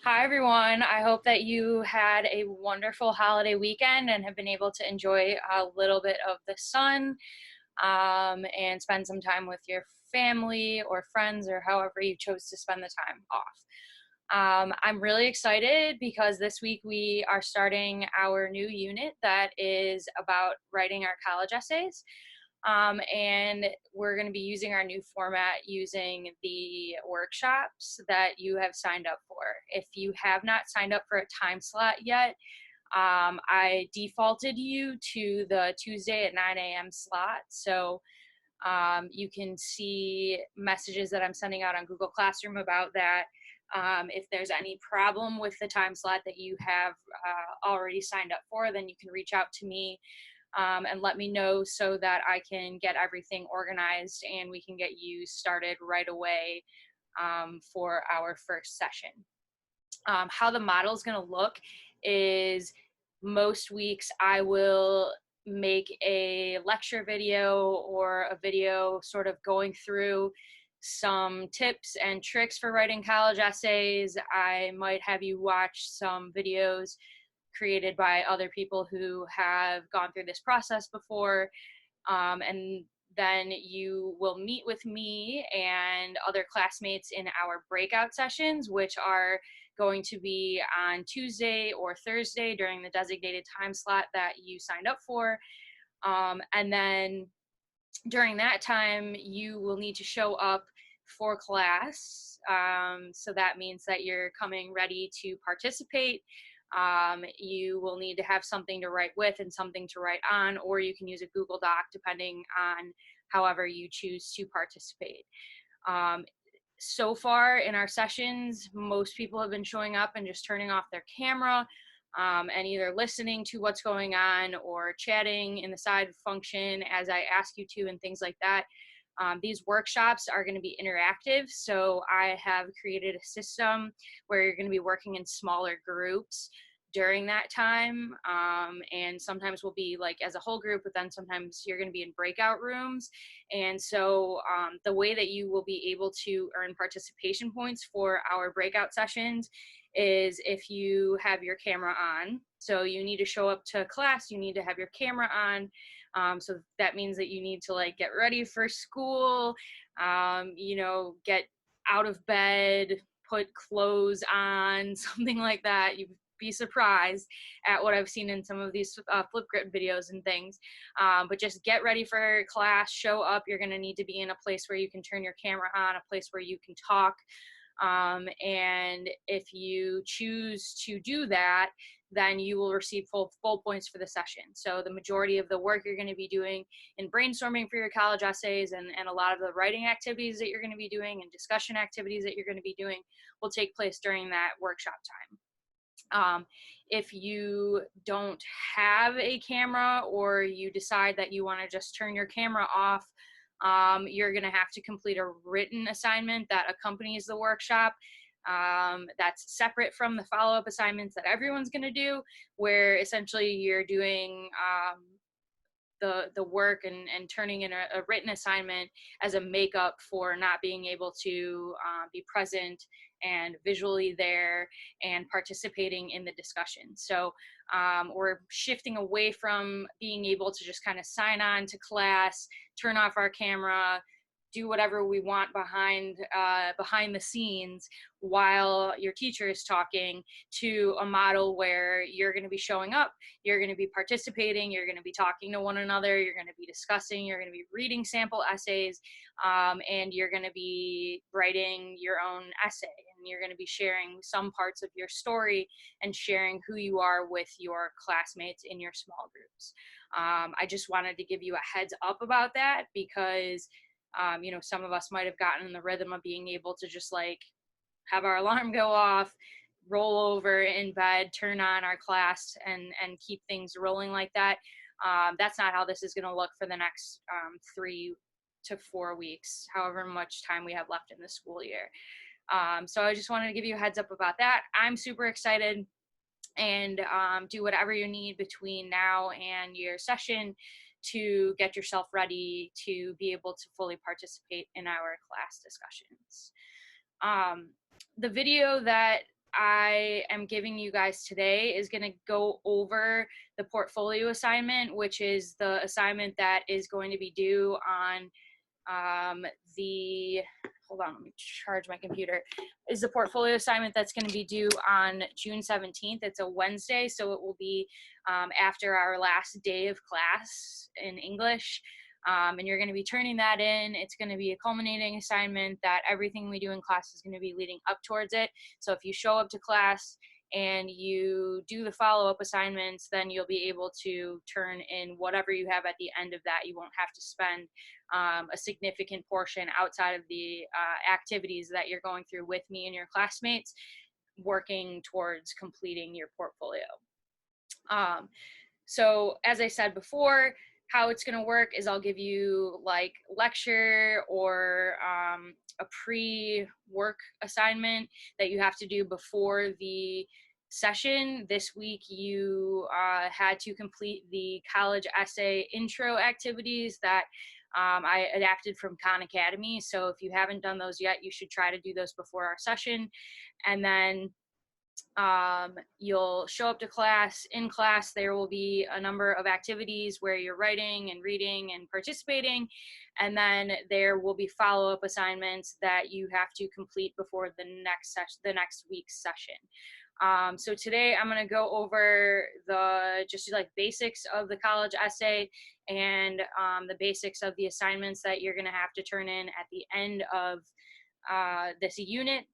Hi, everyone. I hope that you had a wonderful holiday weekend and have been able to enjoy a little bit of the sun and spend some time with your family or friends or however you chose to spend the time off. I'm really excited because this week we are starting our new unit that is about writing our college essays. And we're going to be using our new format using the workshops that you have signed up for. If you have not signed up for a time slot yet, I defaulted you to the Tuesday at 9 a.m. slot. So you can see messages that I'm sending out on Google Classroom about that. If there's any problem with the time slot that you have already signed up for, then you can reach out to me and let me know so that I can get everything organized and we can get you started right away for our first session. How the model is going to look is most weeks I will make a lecture video or a video sort of going through some tips and tricks for writing college essays. I might have you watch some videos created by other people who have gone through this process before. And then you will meet with me and other classmates in our breakout sessions, which are going to be on Tuesday or Thursday during the designated time slot that you signed up for. And then during that time, you will need to show up for class. So that means that you're coming ready to participate. You will need to have something to write with and something to write on, or you can use a Google Doc depending on however you choose to participate. Um, so far in our sessions, most people have been showing up and just turning off their camera and either listening to what's going on or chatting in the side function as I ask you to and things like that. These workshops are going to be interactive, so I have created a system where you're going to be working in smaller groups during that time, and sometimes we'll be like as a whole group, but then sometimes you're going to be in breakout rooms. And so the way that you will be able to earn participation points for our breakout sessions is if you have your camera on. So you need to show up to class, you need to have your camera on. So that means that you need to like get ready for school, get out of bed, put clothes on, something like that. You'd be surprised at what I've seen in some of these Flipgrid videos and things. But just get ready for class, show up. You're going to need to be in a place where you can turn your camera on, a place where you can talk. And if you choose to do that, then you will receive full points for the session. So the majority of the work you're going to be doing in brainstorming for your college essays and a lot of the writing activities that you're going to be doing and discussion activities that you're going to be doing will take place during that workshop time. If you don't have a camera or you decide that you want to just turn your camera off, you're going to have to complete a written assignment that accompanies the workshop. That's separate from the follow-up assignments that everyone's going to do, where essentially you're doing the work and turning in a written assignment as a makeup for not being able to be present and visually there and participating in the discussion. So we're shifting away from being able to just kind of sign on to class, turn off our camera, do whatever we want behind the scenes while your teacher is talking, to a model where you're going to be showing up, you're going to be participating, you're going to be talking to one another, you're going to be discussing, you're going to be reading sample essays, and you're going to be writing your own essay, and you're going to be sharing some parts of your story and sharing who you are with your classmates in your small groups. I just wanted to give you a heads up about that because some of us might have gotten in the rhythm of being able to just like have our alarm go off, roll over in bed, turn on our class, and keep things rolling like that. That's not how this is going to look for the next 3 to 4 weeks, however much time we have left in the school year. So I just wanted to give you a heads up about that. I'm super excited, and do whatever you need between now and your session to get yourself ready to be able to fully participate in our class discussions. The video that I am giving you guys today is going to go over the portfolio assignment, which is the assignment that is going to be due on the, hold on, let me charge my computer, is the portfolio assignment that's going to be due on June 17th. It's a Wednesday, so it will be after our last day of class in English. And you're going to be turning that in. It's going to be a culminating assignment that everything we do in class is going to be leading up towards it. So if you show up to class and you do the follow-up assignments, then you'll be able to turn in whatever you have at the end of that. You won't have to spend a significant portion outside of the activities that you're going through with me and your classmates working towards completing your portfolio. So as I said before, how it's going to work is I'll give you like lecture or a pre-work assignment that you have to do before the session. This week you had to complete the college essay intro activities that I adapted from Khan Academy. So if you haven't done those yet, you should try to do those before our session. And then you'll show up to class. In class, there will be a number of activities where you're writing and reading and participating. And then there will be follow-up assignments that you have to complete before the next week's session. So today I'm going to go over the just like basics of the college essay and the basics of the assignments that you're going to have to turn in at the end of this unit.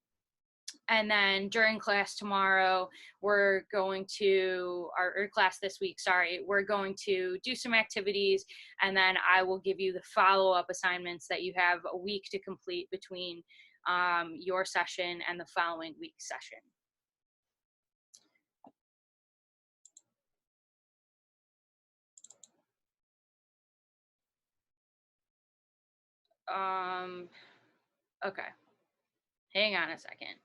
And then during class tomorrow, we're going to, or class this week, sorry, we're going to do some activities, and then I will give you the follow-up assignments that you have a week to complete between your session and the following week's session. Okay, hang on a second.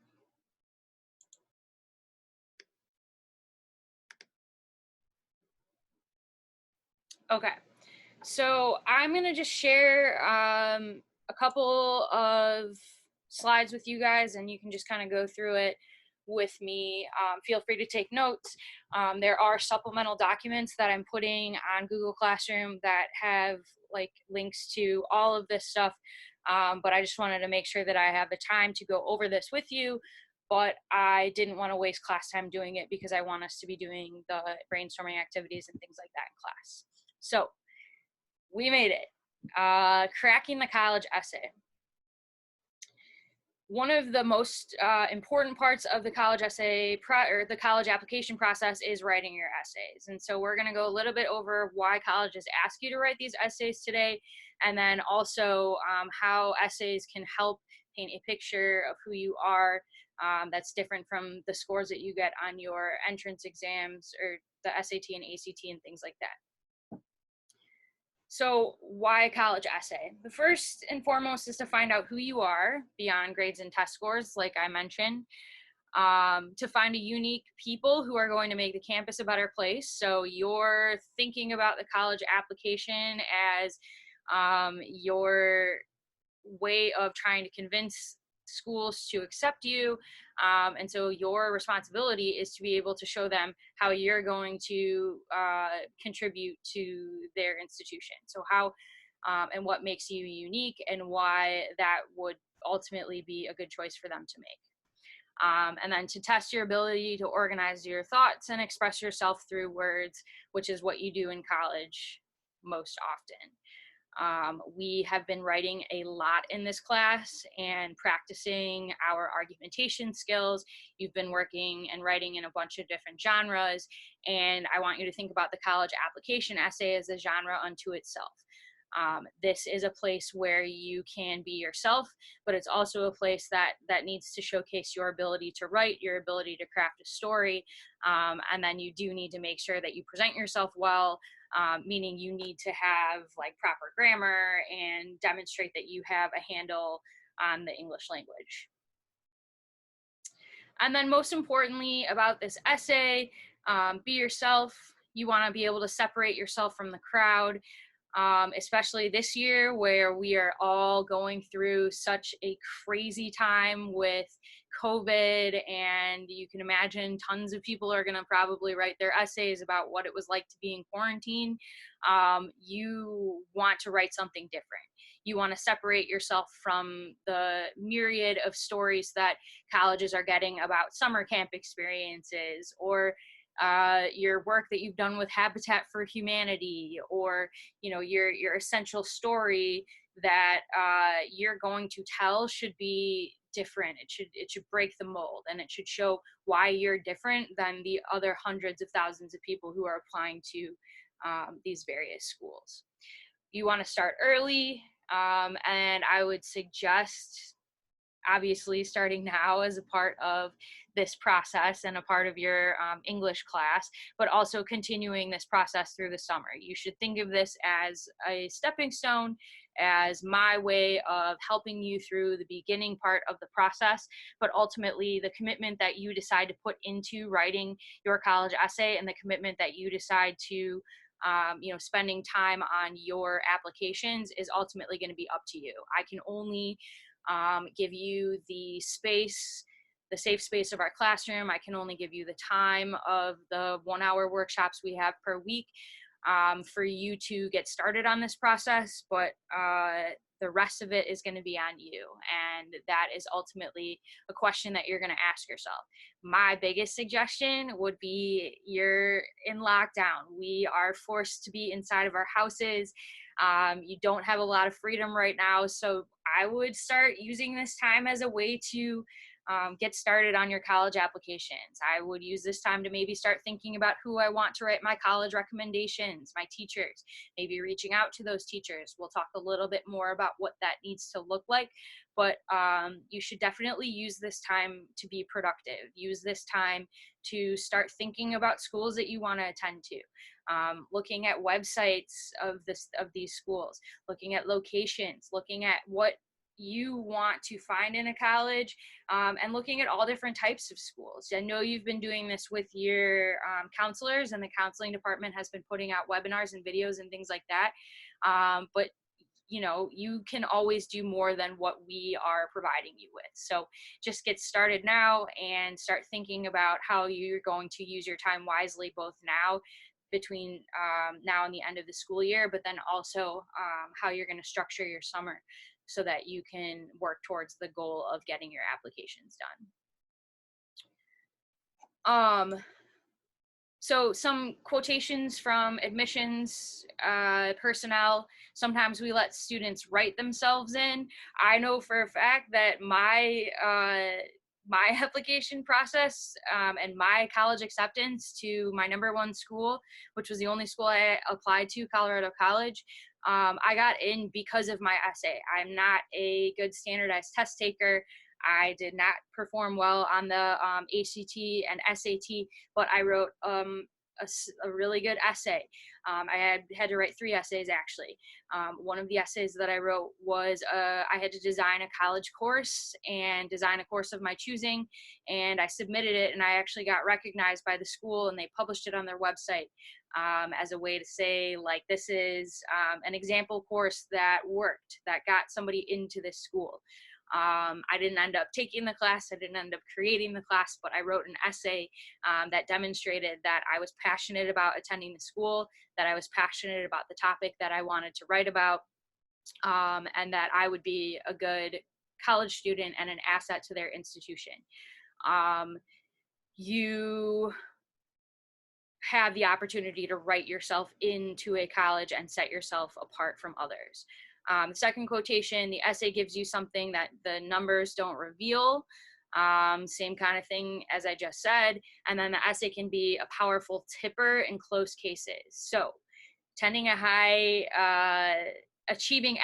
Okay, so I'm gonna just share a couple of slides with you guys, and you can just kind of go through it with me. Feel free to take notes. There are supplemental documents that I'm putting on Google Classroom that have like links to all of this stuff, but I just wanted to make sure that I have the time to go over this with you, but I didn't want to waste class time doing it because I want us to be doing the brainstorming activities and things like that in class. So we made it. Cracking the college essay. One of the most important parts of the college essay or the college application process is writing your essays. And so we're going to go a little bit over why colleges ask you to write these essays today, and then also how essays can help paint a picture of who you are that's different from the scores that you get on your entrance exams or the SAT and ACT and things like that. So why college essay? The first and foremost is to find out who you are beyond grades and test scores, like I mentioned, to find a unique people who are going to make the campus a better place. So you're thinking about the college application as your way of trying to convince schools to accept you. And so your responsibility is to be able to show them how you're going to contribute to their institution. So how and what makes you unique and why that would ultimately be a good choice for them to make. And then to test your ability to organize your thoughts and express yourself through words, which is what you do in college most often. We have been writing a lot in this class and practicing our argumentation skills. You've been working and writing in a bunch of different genres, and I want you to think about the college application essay as a genre unto itself. This is a place where you can be yourself, but it's also a place that needs to showcase your ability to write, your ability to craft a story, and then you do need to make sure that you present yourself well, meaning you need to have like proper grammar and demonstrate that you have a handle on the English language. And then most importantly about this essay, be yourself. You want to be able to separate yourself from the crowd. especially this year where we are all going through such a crazy time with COVID. And you can imagine tons of people are going to probably write their essays about what it was like to be in quarantine. You want to write something different. You want to separate yourself from the myriad of stories that colleges are getting about summer camp experiences, or your work that you've done with Habitat for Humanity, or your essential story that you're going to tell should be different. It should break the mold, and it should show why you're different than the other hundreds of thousands of people who are applying to these various schools. You want to start early, and I would suggest obviously starting now as a part of this process and a part of your English class, but also continuing this process through the summer. You should think of this as a stepping stone, as my way of helping you through the beginning part of the process, but ultimately the commitment that you decide to put into writing your college essay, and the commitment that you decide to spending time on your applications is ultimately going to be up to you. I can only give you the space, the safe space of our classroom. I can only give you the time of the 1-hour workshops we have per week for you to get started on this process, but the rest of it is going to be on you. And that is ultimately a question that you're going to ask yourself. My biggest suggestion would be, you're in lockdown. We are forced to be inside of our houses. You don't have a lot of freedom right now. So I would start using this time as a way to get started on your college applications. I would use this time to maybe start thinking about who I want to write my college recommendations, my teachers, maybe reaching out to those teachers. We'll talk a little bit more about what that needs to look like, but you should definitely use this time to be productive. Use this time to start thinking about schools that you want to attend to. Looking at websites of these schools, looking at locations, looking at what you want to find in a college, and looking at all different types of schools. I know you've been doing this with your counselors, and the counseling department has been putting out webinars and videos and things like that. But you can always do more than what we are providing you with. So just get started now and start thinking about how you're going to use your time wisely, both now, between now and the end of the school year, but then also how you're going to structure your summer so that you can work towards the goal of getting your applications done. So some quotations from admissions personnel. Sometimes we let students write themselves in. I know for a fact that my application process and my college acceptance to my #1 school, which was the only school I applied to, Colorado College, I got in because of my essay. I'm not a good standardized test taker. I did not perform well on the ACT and SAT, but I wrote a really good essay. I had to write 3 essays, actually. One of the essays that I wrote was I had to design a college course and design a course of my choosing, and I submitted it, and I actually got recognized by the school, and they published it on their website as a way to say, like, this is an example course that worked, that got somebody into this school. I didn't end up taking the class. I didn't end up creating the class, but I wrote an essay that demonstrated that I was passionate about attending the school, that I was passionate about the topic that I wanted to write about, and that I would be a good college student and an asset to their institution. You have the opportunity to write yourself into a college and set yourself apart from others. The second quotation, the essay gives you something that the numbers don't reveal. Same kind of thing as I just said. And then the essay can be a powerful tipper in close cases. So attending a high achieving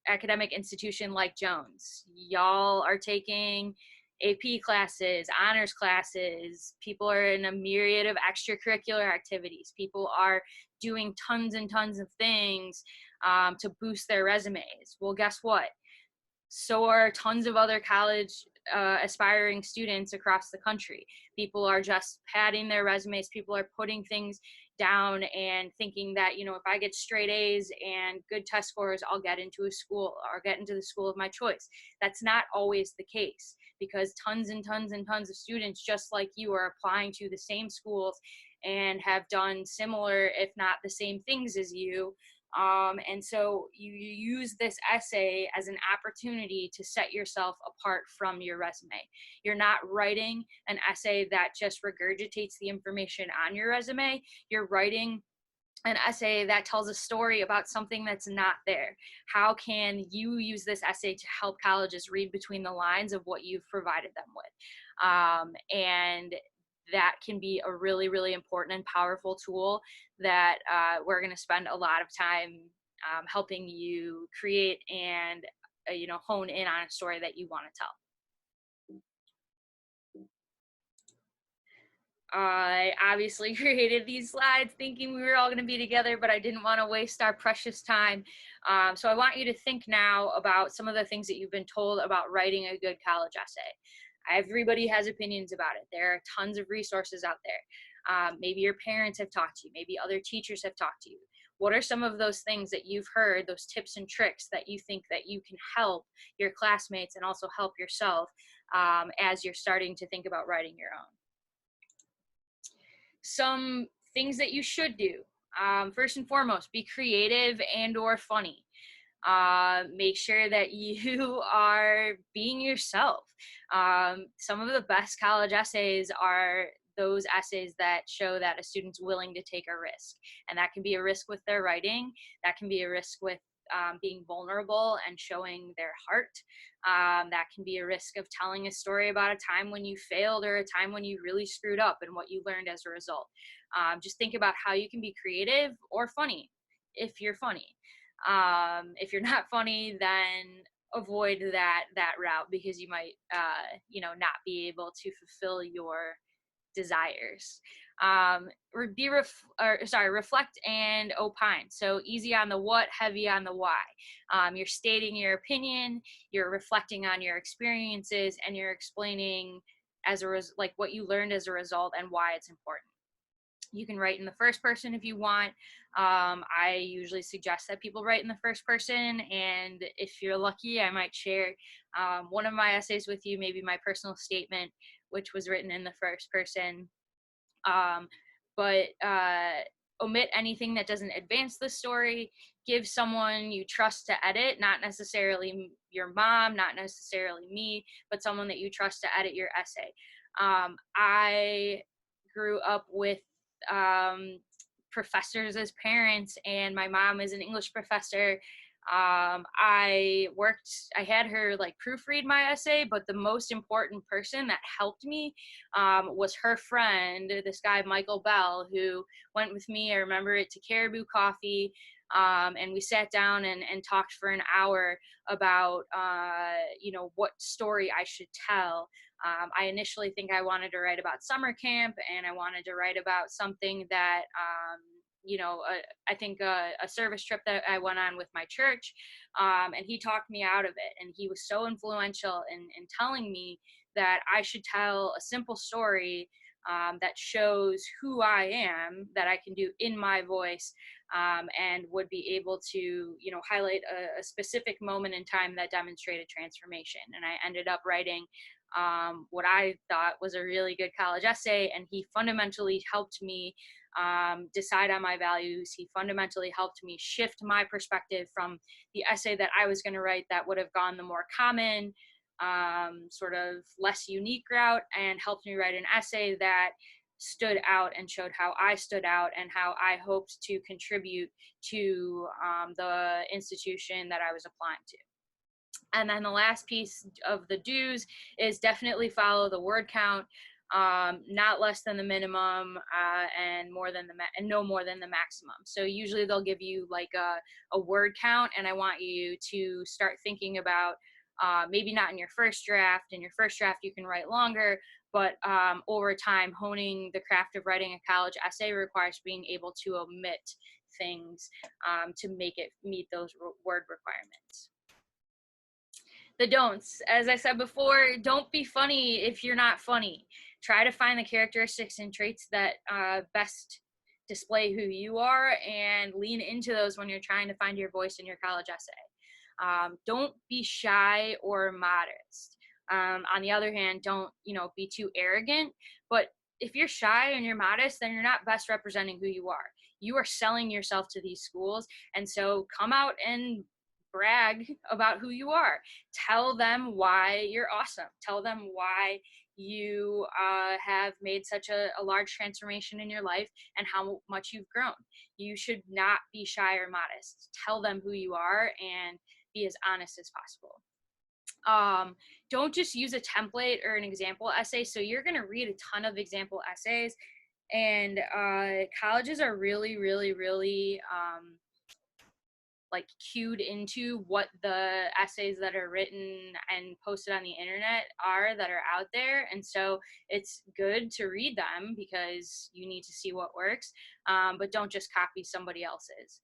academic institution like Jones, y'all are taking AP classes, honors classes, people are in a myriad of extracurricular activities, people are doing tons and tons of things to boost their resumes. Well, guess what? So are tons of other college aspiring students across the country. People are just padding their resumes. People are putting things down and thinking that, you know, if I get straight A's and good test scores, I'll get into a school or get into the school of my choice. That's not always the case, because tons and tons and tons of students just like you are applying to the same schools and have done similar, if not the same things as you. And so you use this essay as an opportunity to set yourself apart from your resume. You're not writing an essay that just regurgitates the information on your resume. You're writing an essay that tells a story about something that's not there. How can you use this essay to help colleges read between the lines of what you've provided them with? And that can be a really, really important and powerful tool that we're going to spend a lot of time helping you create and hone in on a story that you want to tell. I obviously created these slides thinking we were all going to be together, but I didn't want to waste our precious time. So I want you to think now about some of the things that you've been told about writing a good college essay. Everybody has opinions about it. There are tons of resources out there. Maybe your parents have talked to you. Maybe other teachers have talked to you. What are some of those things that you've heard, those tips and tricks that you think that you can help your classmates and also help yourself as you're starting to think about writing your own? Some things that you should do. First and foremost, be creative and or funny. Make sure that you are being yourself. Some of the best college essays are those essays that show that a student's willing to take a risk. And that can be a risk with their writing. That can be a risk with being vulnerable and showing their heart. That can be a risk of telling a story about a time when you failed or a time when you really screwed up and what you learned as a result. Just think about how you can be creative or funny if you're funny. If you're not funny, then avoid that route, because you might not be able to fulfill your desires. Reflect and opine. So easy on the what, heavy on the why. You're stating your opinion, you're reflecting on your experiences, and you're explaining like what you learned as a result and why it's important. You can write in the first person if you want. I usually suggest that people write in the first person, and if you're lucky, I might share one of my essays with you, maybe my personal statement, which was written in the first person. But omit anything that doesn't advance the story. Give someone you trust to edit, not necessarily your mom, not necessarily me, but someone that you trust to edit your essay. I grew up with professors as parents, and my mom is an English professor. I had her like proofread my essay, but the most important person that helped me was her friend, this guy, Michael Bell, who went with me, I remember it, to Caribou Coffee. And we sat down and talked for an hour about, what story I should tell. I initially think I wanted to write about summer camp, and I wanted to write about something that, I think a service trip that I went on with my church, and he talked me out of it. And he was so influential in telling me that I should tell a simple story that shows who I am, that I can do in my voice, and would be able to, highlight a specific moment in time that demonstrated transformation. And I ended up writing what I thought was a really good college essay, and he fundamentally helped me decide on my values. He fundamentally helped me shift my perspective from the essay that I was going to write that would have gone the more common, sort of less unique route, and helped me write an essay that stood out and showed how I stood out and how I hoped to contribute to the institution that I was applying to. And then the last piece of the do's is definitely follow the word count, not less than the minimum, and no more than the maximum. So usually they'll give you like a word count, and I want you to start thinking about maybe not in your first draft. In your first draft, you can write longer, but over time, honing the craft of writing a college essay requires being able to omit things to make it meet those word requirements. The don'ts, as I said before, don't be funny if you're not funny. Try to find the characteristics and traits that best display who you are, and lean into those when you're trying to find your voice in your college essay. Don't be shy or modest. On the other hand, don't be too arrogant. But if you're shy and you're modest, then you're not best representing who you are. You are selling yourself to these schools, and so come out and brag about who you are. Tell them why you're awesome. Tell them why you have made such a large transformation in your life and how much you've grown. You should not be shy or modest. Tell them who you are and be as honest as possible. Don't just use a template or an example essay. So you're going to read a ton of example essays, and colleges are really, really, really like cued into what the essays that are written and posted on the internet are that are out there. And so it's good to read them because you need to see what works, but don't just copy somebody else's.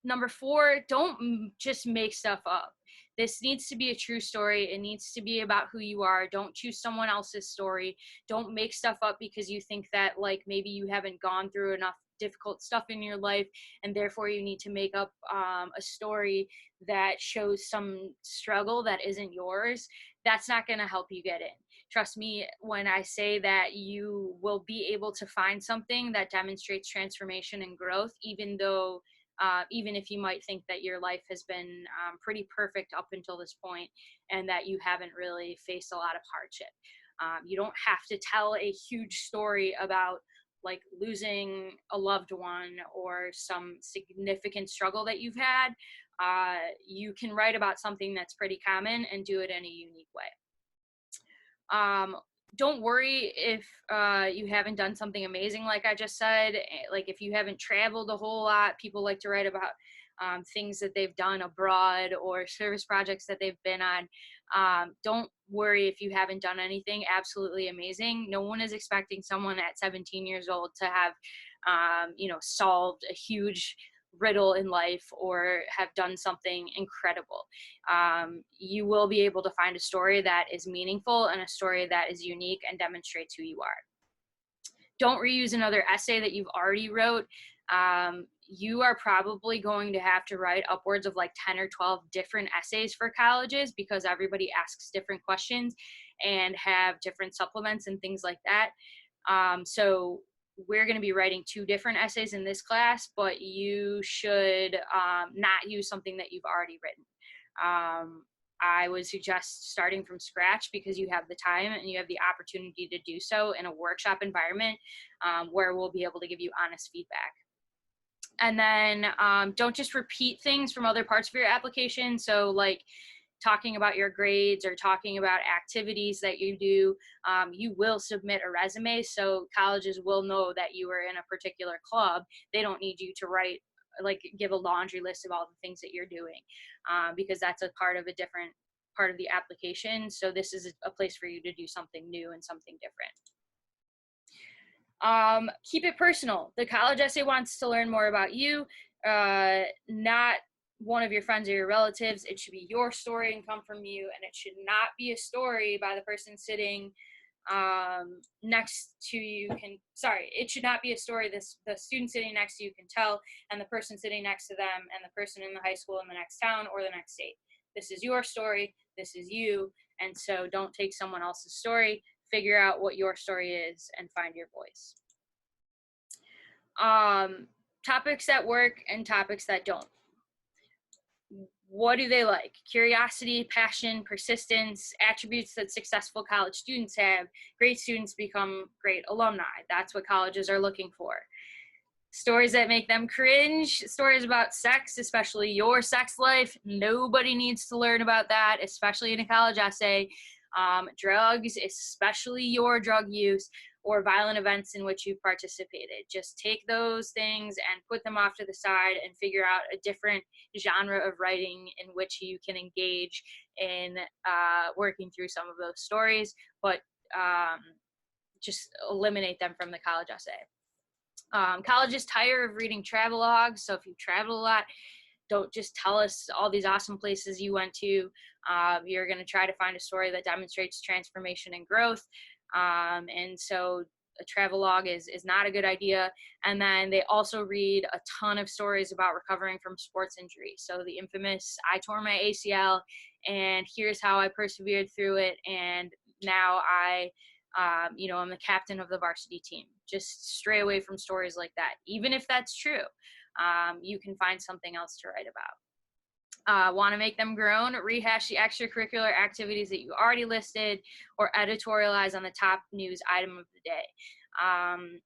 Number 4, don't just make stuff up. This needs to be a true story. It needs to be about who you are. Don't choose someone else's story. Don't make stuff up because you think that like maybe you haven't gone through enough difficult stuff in your life and therefore you need to make up a story that shows some struggle that isn't yours. That's not going to help you get in. Trust me when I say that you will be able to find something that demonstrates transformation and growth, even if you might think that your life has been pretty perfect up until this point and that you haven't really faced a lot of hardship. You don't have to tell a huge story about like losing a loved one or some significant struggle that you've had. You can write about something that's pretty common and do it in a unique way. Don't worry if you haven't done something amazing, like I just said. Like if you haven't traveled a whole lot, people like to write about things that they've done abroad or service projects that they've been on. Don't worry if you haven't done anything absolutely amazing. No one is expecting someone at 17 years old to have, solved a huge riddle in life or have done something incredible. You will be able to find a story that is meaningful and a story that is unique and demonstrates who you are. Don't reuse another essay that you've already wrote. You are probably going to have to write upwards of like 10 or 12 different essays for colleges because everybody asks different questions and have different supplements and things like that. So we're going to be writing 2 different essays in this class, but you should not use something that you've already written. I would suggest starting from scratch because you have the time and you have the opportunity to do so in a workshop environment where we'll be able to give you honest feedback. And then don't just repeat things from other parts of your application. So like talking about your grades or talking about activities that you do, you will submit a resume. So colleges will know that you were in a particular club. They don't need you to give a laundry list of all the things that you're doing because that's a part of a different part of the application. So this is a place for you to do something new and something different. Keep it personal. The college essay wants to learn more about you, not one of your friends or your relatives. It should be your story and come from you, and it should not be a story by the person sitting next to you it should not be a story the student sitting next to you can tell and the person sitting next to them and the person in the high school in the next town or the next state. This is your story. This is you. And so don't take someone else's story. Figure out what your story is and find your voice. Topics that work and topics that don't. What do they like? Curiosity, passion, persistence, attributes that successful college students have. Great students become great alumni. That's what colleges are looking for. Stories that make them cringe, stories about sex, especially your sex life. Nobody needs to learn about that, especially in a college essay. Drugs, especially your drug use, or violent events in which you've participated. Just take those things and put them off to the side and figure out a different genre of writing in which you can engage in working through some of those stories, but just eliminate them from the college essay. Colleges tire of reading travelogues, so if you travel a lot, don't just tell us all these awesome places you went to. You're going to try to find a story that demonstrates transformation and growth. And so a travelogue is not a good idea. And then they also read a ton of stories about recovering from sports injury. So the infamous, I tore my ACL and here's how I persevered through it. And now I'm the captain of the varsity team. Just stray away from stories like that. Even if that's true, you can find something else to write about. Want to make them grown? Rehash the extracurricular activities that you already listed or editorialize on the top news item of the day.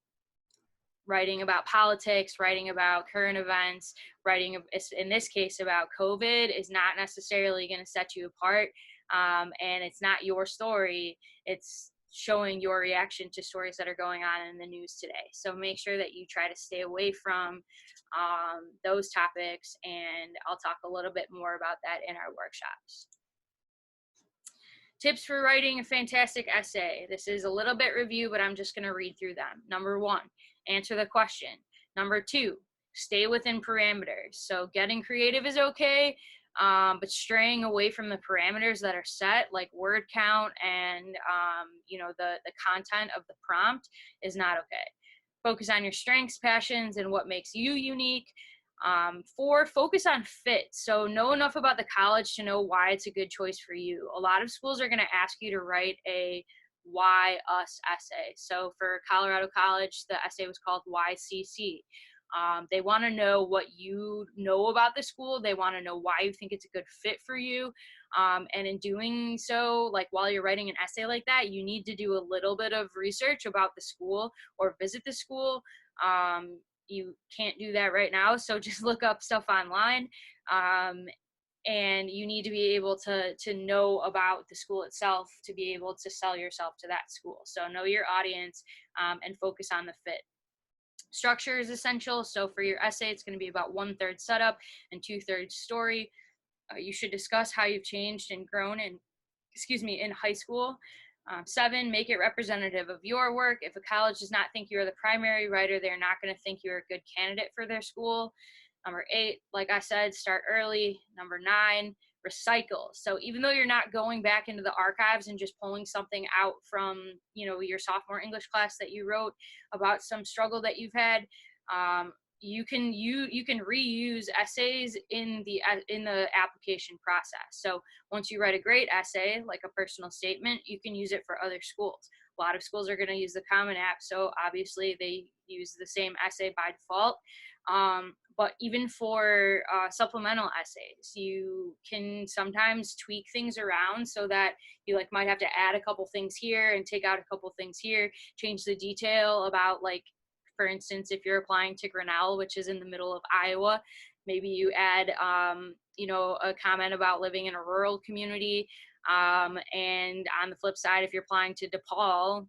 Writing about politics, writing about current events, writing, in this case, about COVID is not necessarily going to set you apart. And it's not your story. It's showing your reaction to stories that are going on in the news today. So make sure that you try to stay away from those topics, and I'll talk a little bit more about that in our workshops. Tips for writing a fantastic essay. This is a little bit review, but I'm just going to read through them. Number 1, answer the question. Number 2, stay within parameters. So getting creative is okay, but straying away from the parameters that are set, like word count and the content of the prompt, is not okay. Focus on your strengths, passions, and what makes you unique. 4, focus on fit. So know enough about the college to know why it's a good choice for you. A lot of schools are going to ask you to write a why us essay. So for Colorado College, the essay was called Why CC. They want to know what you know about the school. They want to know why you think it's a good fit for you. And in doing so, like while you're writing an essay like that, you need to do a little bit of research about the school or visit the school. You can't do that right now, so just look up stuff online. And you need to be able to know about the school itself to be able to sell yourself to that school. So know your audience and focus on the fit. Structure is essential. So for your essay, it's going to be about 1/3 setup and 2/3 story. You should discuss how you've changed and grown in high school. 7, make it representative of your work. If a college does not think you're the primary writer, they're not going to think you're a good candidate for their school. Number 8, like I said, start early. Number 9, recycle. So even though you're not going back into the archives and just pulling something out from, your sophomore English class that you wrote about some struggle that you've had, you can reuse essays in the application process. So once you write a great essay, like a personal statement, you can use it for other schools. A lot of schools are going to use the Common App, so obviously they use the same essay by default. But even for supplemental essays, you can sometimes tweak things around so that you might have to add a couple things here and take out a couple things here, change the detail about, for instance, if you're applying to Grinnell, which is in the middle of Iowa, maybe you add, a comment about living in a rural community. And on the flip side, if you're applying to DePaul,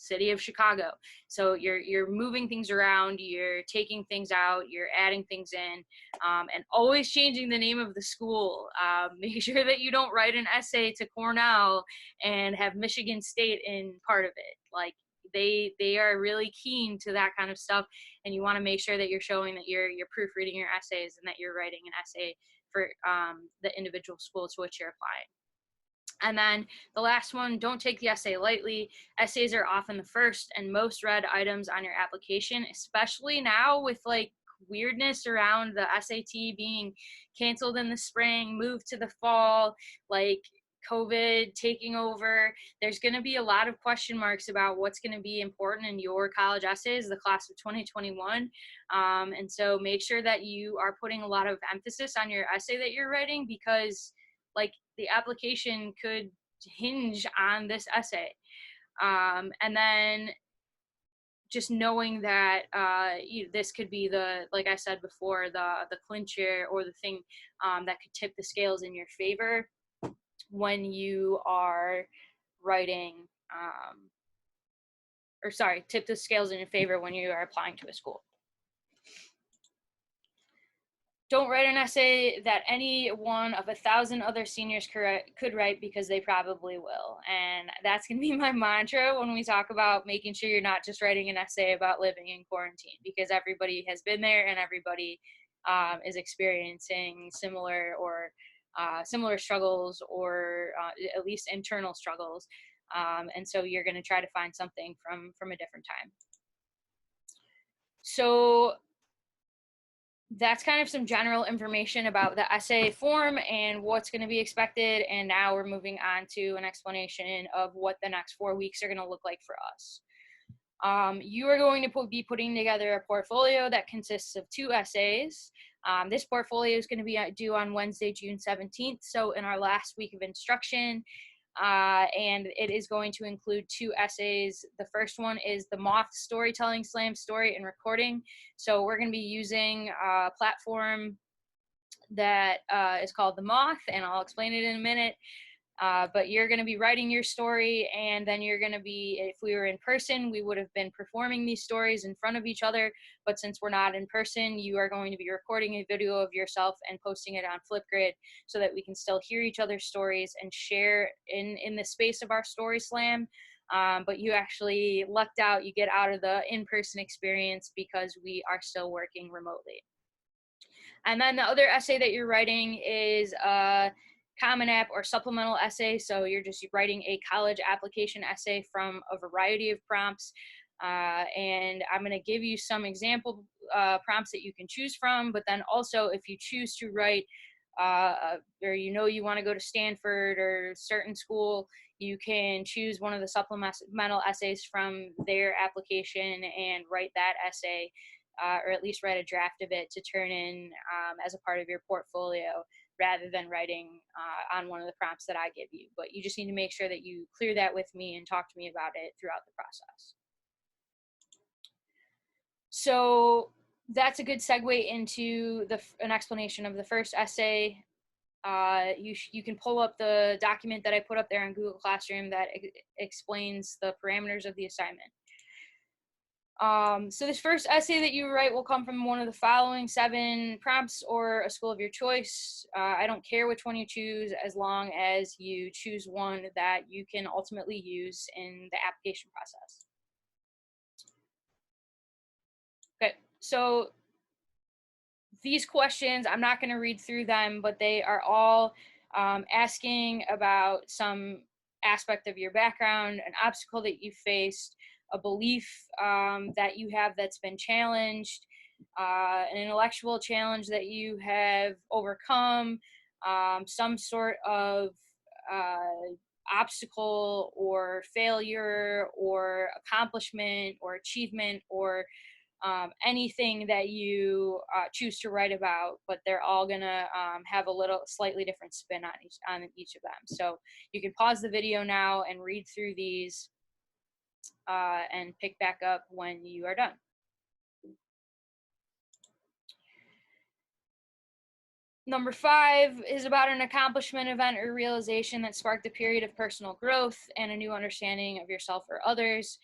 city of Chicago. So you're moving things around, you're taking things out, you're adding things in, and always changing the name of the school. Make sure that you don't write an essay to Cornell and have Michigan State in part of it. They are really keen to that kind of stuff, and you want to make sure that you're showing that you're proofreading your essays and that you're writing an essay for the individual school to which you're applying. And then the last one, don't take the essay lightly. Essays are often the first and most read items on your application, especially now with weirdness around the SAT being canceled in the spring, moved to the fall, COVID taking over. There's going to be a lot of question marks about what's going to be important in your college essays, the class of 2021. And so make sure that you are putting a lot of emphasis on your essay that you're writing, because the application could hinge on this essay. And then just knowing that this could be like I said before, the clincher or the thing that could tip the scales in your favor when you are writing, tip the scales in your favor when you are applying to a school. Don't write an essay that any one of 1,000 other seniors could write, because they probably will. And that's going to be my mantra when we talk about making sure you're not just writing an essay about living in quarantine, because everybody has been there and everybody is experiencing similar or similar struggles, or at least internal struggles. And so you're going to try to find something from a different time. So that's kind of some general information about the essay form and what's going to be expected. And now we're moving on to an explanation of what the next 4 weeks are going to look like for us. You are going to be putting together a portfolio that consists of 2 essays. This portfolio is going to be due on Wednesday, June 17th, so in our last week of instruction. And it is going to include 2 essays. The first one is the Moth Storytelling Slam Story and Recording. So we're going to be using a platform that is called the Moth, and I'll explain it in a minute. But you're going to be writing your story, and then you're going to be, if we were in person, we would have been performing these stories in front of each other. But since we're not in person, you are going to be recording a video of yourself and posting it on Flipgrid so that we can still hear each other's stories and share in the space of our story slam. But you actually lucked out. You get out of the in-person experience because we are still working remotely. And then the other essay that you're writing is Common App or supplemental essay. So you're just writing a college application essay from a variety of prompts. And I'm going to give you some example prompts that you can choose from. But then also, if you choose to write or you want to go to Stanford or certain school, you can choose one of the supplemental essays from their application and write that essay, or at least write a draft of it to turn in as a part of your portfolio, rather than writing on one of the prompts that I give you. But you just need to make sure that you clear that with me and talk to me about it throughout the process. So that's a good segue into an explanation of the first essay. You can pull up the document that I put up there on Google Classroom that explains the parameters of the assignment. So this first essay that you write will come from one of the following 7 prompts or a school of your choice. I don't care which one you choose, as long as you choose one that you can ultimately use in the application process. Okay, so these questions, I'm not going to read through them, but they are all asking about some aspect of your background, an obstacle that you faced, a belief that you have that's been challenged, an intellectual challenge that you have overcome, some sort of obstacle or failure or accomplishment or achievement, or anything that you choose to write about, but they're all gonna have a little slightly different spin on each of them. So you can pause the video now and read through these and pick back up when you are done. Number 5 is about an accomplishment, event, or realization that sparked a period of personal growth and a new understanding of yourself or others.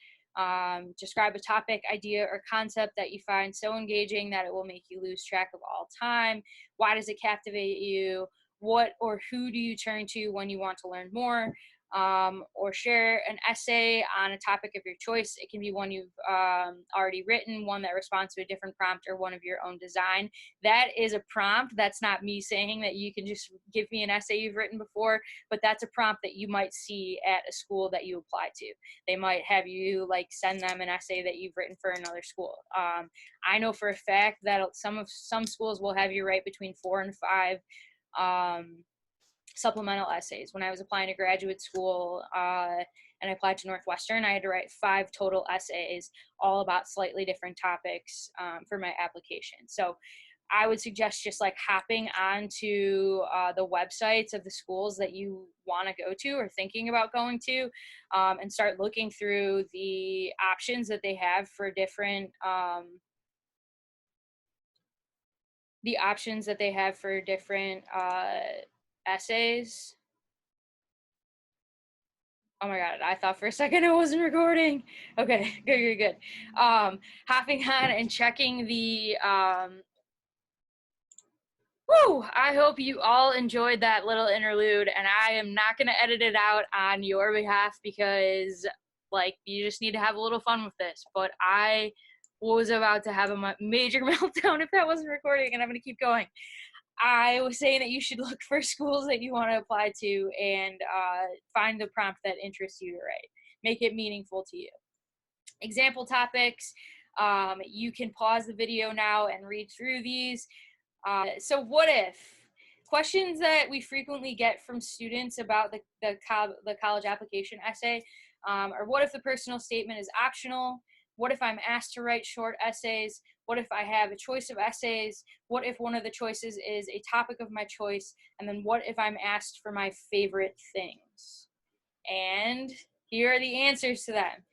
Describe a topic, idea, or concept that you find so engaging that it will make you lose track of all time. Why does it captivate you? What or who do you turn to when you want to learn more? Or share an essay on a topic of your choice. It can be one you've already written, one that responds to a different prompt, or one of your own design. That is a prompt. That's not me saying that you can just give me an essay you've written before, but that's a prompt that you might see at a school that you apply to. They might have you send them an essay that you've written for another school. I know for a fact that some schools will have you write between 4 and 5 supplemental essays. When I was applying to graduate school and I applied to Northwestern, I had to write 5 total essays, all about slightly different topics for my application. So I would suggest just hopping onto the websites of the schools that you want to go to or thinking about going to, and start looking through the options that they have for different essays. Oh my God, I thought for a second it wasn't recording. Okay, good. Hopping on and checking the, I hope you all enjoyed that little interlude, and I am not going to edit it out on your behalf because, you just need to have a little fun with this. But I was about to have a major meltdown if that wasn't recording, and I'm going to keep going. I was saying that you should look for schools that you want to apply to and find the prompt that interests you to write. Make it meaningful to you. Example topics. You can pause the video now and read through these. So what if? Questions that we frequently get from students about the college application essay are, what if the personal statement is optional? What if I'm asked to write short essays? What if I have a choice of essays? What if one of the choices is a topic of my choice? And then what if I'm asked for my favorite things? And here are the answers to them.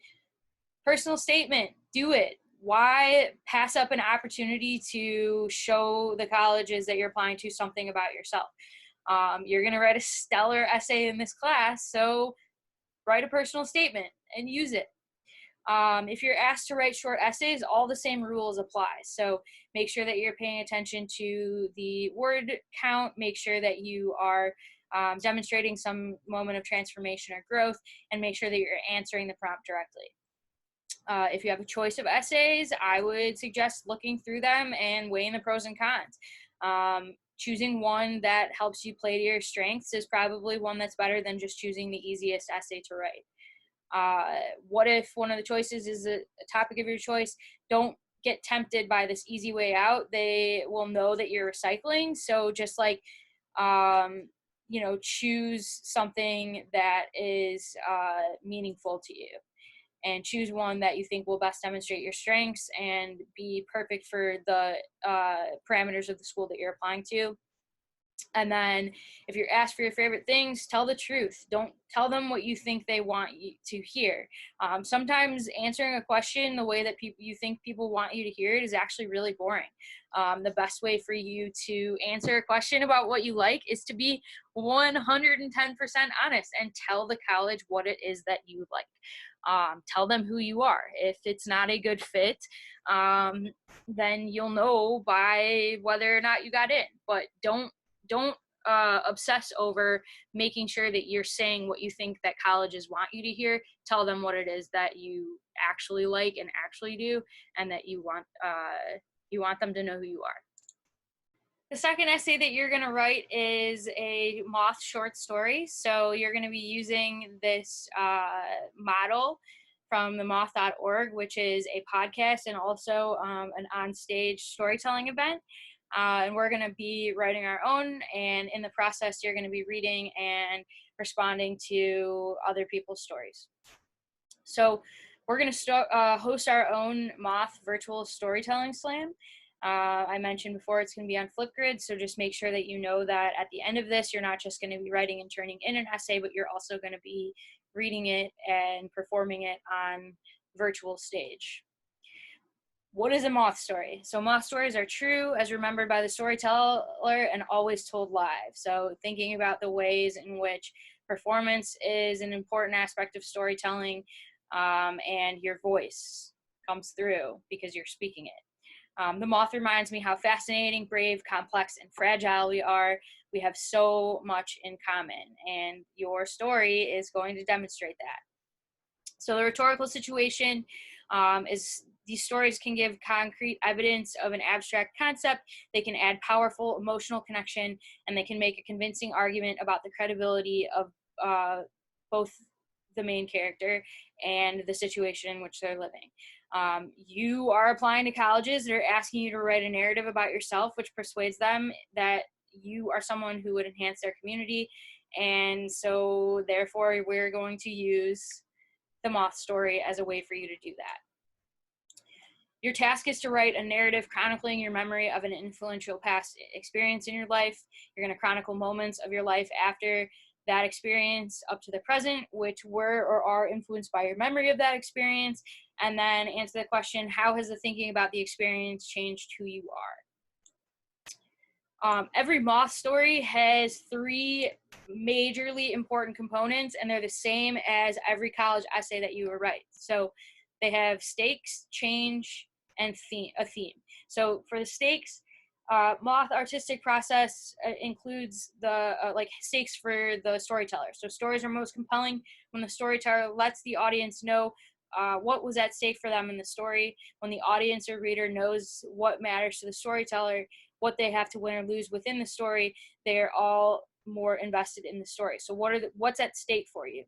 Personal statement, do it. Why pass up an opportunity to show the colleges that you're applying to something about yourself? You're going to write a stellar essay in this class, so write a personal statement and use it. If you're asked to write short essays, all the same rules apply. So make sure that you're paying attention to the word count. Make sure that you are demonstrating some moment of transformation or growth, and make sure that you're answering the prompt directly. If you have a choice of essays, I would suggest looking through them and weighing the pros and cons. Choosing one that helps you play to your strengths is probably one that's better than just choosing the easiest essay to write. What if one of the choices is a topic of your choice? Don't get tempted by this easy way out. They will know that you're recycling. So just like, choose something that is meaningful to you. And choose one that you think will best demonstrate your strengths and be perfect for the parameters of the school that you're applying to. And then if you're asked for your favorite things, tell the truth. Don't tell them what you think they want you to hear. Sometimes answering a question the way that you think people want you to hear it is actually really boring. The best way for you to answer a question about what you like is to be 110% honest and tell the college what it is that you like. Tell them who you are. If it's not a good fit, then you'll know by whether or not you got in. But don't obsess over making sure that you're saying what you think that colleges want you to hear. Tell them what it is that you actually like and actually do, and that you want them to know who you are. The second essay that you're going to write is a Moth short story. So you're going to be using this model from themoth.org, which is a podcast and also an on-stage storytelling event. And we're going to be writing our own, and in the process, you're going to be reading and responding to other people's stories. So we're going to host our own Moth virtual storytelling slam. I mentioned before it's going to be on Flipgrid, so just make sure that you know that at the end of this, you're not just going to be writing and turning in an essay, but you're also going to be reading it and performing it on virtual stage. What is a Moth story? So Moth stories are true as remembered by the storyteller and always told live. So thinking about the ways in which performance is an important aspect of storytelling, and your voice comes through because you're speaking it. The Moth reminds me how fascinating, brave, complex, and fragile we are. We have so much in common, and your story is going to demonstrate that. So the rhetorical situation is these stories can give concrete evidence of an abstract concept. They can add powerful emotional connection, and they can make a convincing argument about the credibility of both the main character and the situation in which they're living. You are applying to colleges that are asking you to write a narrative about yourself, which persuades them that you are someone who would enhance their community. And so therefore, we're going to use the Moth story as a way for you to do that. Your task is to write a narrative chronicling your memory of an influential past experience in your life. You're going to chronicle moments of your life after that experience up to the present, which were or are influenced by your memory of that experience, and then answer the question, how has the thinking about the experience changed who you are? Every Moth story has 3 majorly important components, and they're the same as every college essay that you will write. So they have stakes, change, and a theme. So for the stakes, Moth artistic process includes the stakes for the storyteller. So stories are most compelling when the storyteller lets the audience know what was at stake for them in the story. When the audience or reader knows what matters to the storyteller, what they have to win or lose within the story, they're all more invested in the story. So what's at stake for you?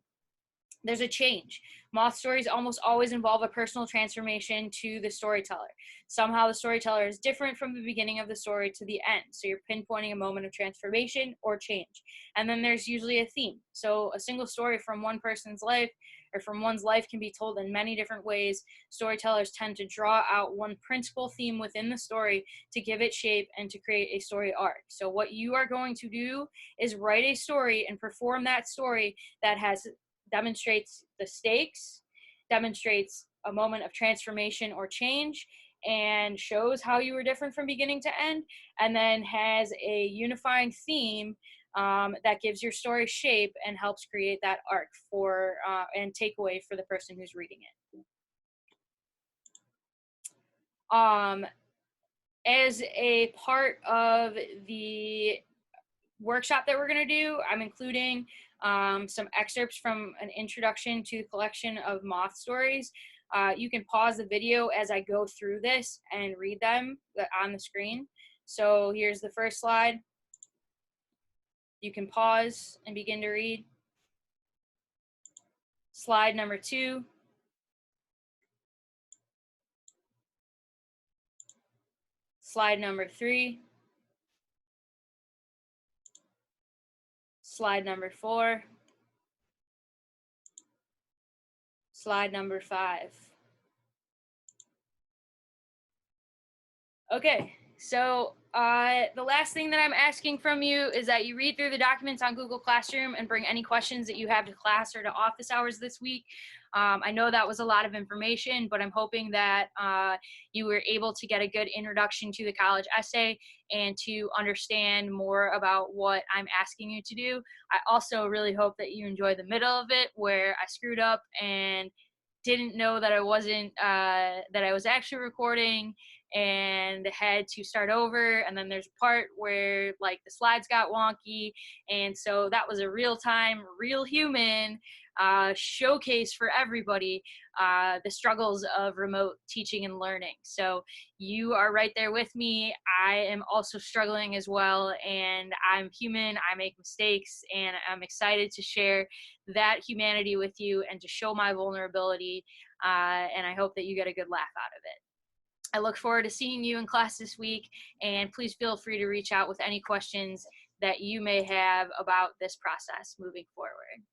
There's a change. Moth stories almost always involve a personal transformation to the storyteller. Somehow the storyteller is different from the beginning of the story to the end. So you're pinpointing a moment of transformation or change. And then there's usually a theme. So a single story from one person's life or from one's life can be told in many different ways. Storytellers tend to draw out one principal theme within the story to give it shape and to create a story arc. So what you are going to do is write a story and perform that story that demonstrates the stakes, demonstrates a moment of transformation or change, and shows how you were different from beginning to end, and then has a unifying theme that gives your story shape and helps create that arc for and takeaway for the person who's reading it. As a part of the workshop that we're going to do, I'm including some excerpts from an introduction to the collection of moth stories. You can pause the video as I go through this and read them on the screen. So here's the first slide. You can pause and begin to read. Slide number 2. Slide number 3. Slide number 4. Slide number 5. Okay, so the last thing that I'm asking from you is that you read through the documents on Google Classroom and bring any questions that you have to class or to office hours this week. I know that was a lot of information, but I'm hoping that you were able to get a good introduction to the college essay and to understand more about what I'm asking you to do. I also really hope that you enjoy the middle of it where I screwed up and didn't know that I was actually recording and had to start over, and then there's a part where like the slides got wonky, and so that was a real-time, real human showcase for everybody, the struggles of remote teaching and learning. So you are right there with me. I am also struggling as well, and I'm human, I make mistakes, and I'm excited to share that humanity with you and to show my vulnerability, and I hope that you get a good laugh out of it. I look forward to seeing you in class this week, and please feel free to reach out with any questions that you may have about this process moving forward.